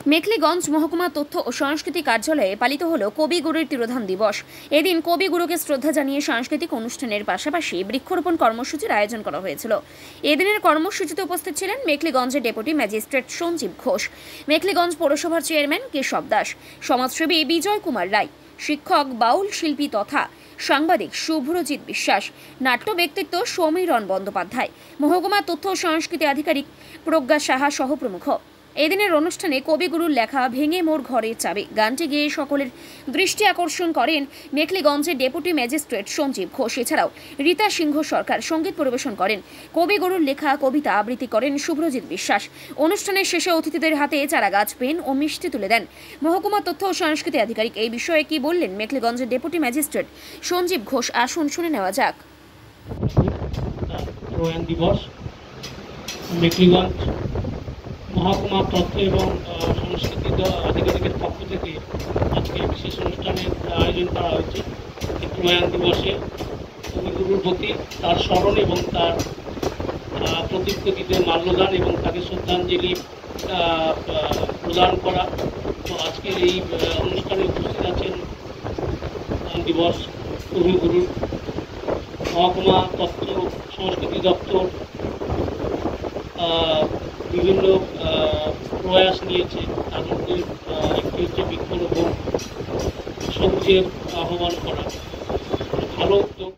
মেখলিগঞ্জ মহকুমা তথ্য ও সংস্কৃতি কার্যালয়ে পালিত হল কবিগুরুর তিরোধান দিবস। এদিন কবিগুরুকে শ্রদ্ধা জানিয়ে সাংস্কৃতিক অনুষ্ঠানের পাশাপাশি বৃক্ষরোপণ কর্মসূচির আয়োজন করা হয়েছিল। এদিনের কর্মসূচিতে উপস্থিত ছিলেন মেখলিগঞ্জের ডেপুটি ম্যাজিস্ট্রেট সঞ্জীব ঘোষ, মেখলিগঞ্জ পৌরসভার চেয়ারম্যান কেশব দাস, সমাজসেবী বিজয় কুমার রায়, শিক্ষক, বাউল শিল্পী তথা সাংবাদিক শুভ্রজিৎ বিশ্বাস, নাট্য ব্যক্তিত্ব সমীরণ বন্দ্যোপাধ্যায়, মহকুমা তথ্য ও সংস্কৃতি আধিকারিক প্রজ্ঞা সাহা সহ প্রমুখ। এদিনের অনুষ্ঠানে কবিগুরুর লেখা ভেঙে মোর ঘরের চাবি গানটি গেয়ে সকলের দৃষ্টি আকর্ষণ করেন মেখলিগঞ্জের ডেপুটি ম্যাজিস্ট্রেট সঞ্জীব ঘোষ। এছাড়াও রীতা সিংহ সরকার সঙ্গীত পরিবেশন করেন। কবিগুরুর লেখা কবিতা আবৃত্তি করেন শুভ্রজিৎ বিশ্বাস। অনুষ্ঠানের শেষে অতিথিদের হাতে চারাগাছ, পেন ও মিষ্টি তুলে দেন মহকুমা তথ্য ও সংস্কৃতি আধিকারিক। এই বিষয়ে কি বললেন মেখলিগঞ্জের ডেপুটি ম্যাজিস্ট্রেট সঞ্জীব ঘোষ, আসুন শুনে নেওয়া যাক। মেখলিগঞ্জ মহকুমা তথ্য এবং সংস্কৃতি আধিকারিকের পক্ষ থেকে আজকে বিশেষ অনুষ্ঠানের আয়োজন করা হয়েছে। প্রয়াণ দিবসে কবিগুরুর প্রতি তার স্মরণ এবং তার প্রতিকৃতিতে মাল্যদান এবং তাকে শ্রদ্ধাঞ্জলি প্রদান করা। তো আজকের এই অনুষ্ঠানে উপস্থিত আছেন দিবস কবিগুরুর মহকুমা তথ্য সংস্কৃতি দপ্তর বিভিন্ন প্রয়াস নিয়েছে। তার মধ্যে একটি হচ্ছে বৃক্ষরোপণ, সবুজের আহ্বান করা, ভালো উদ্যোগ।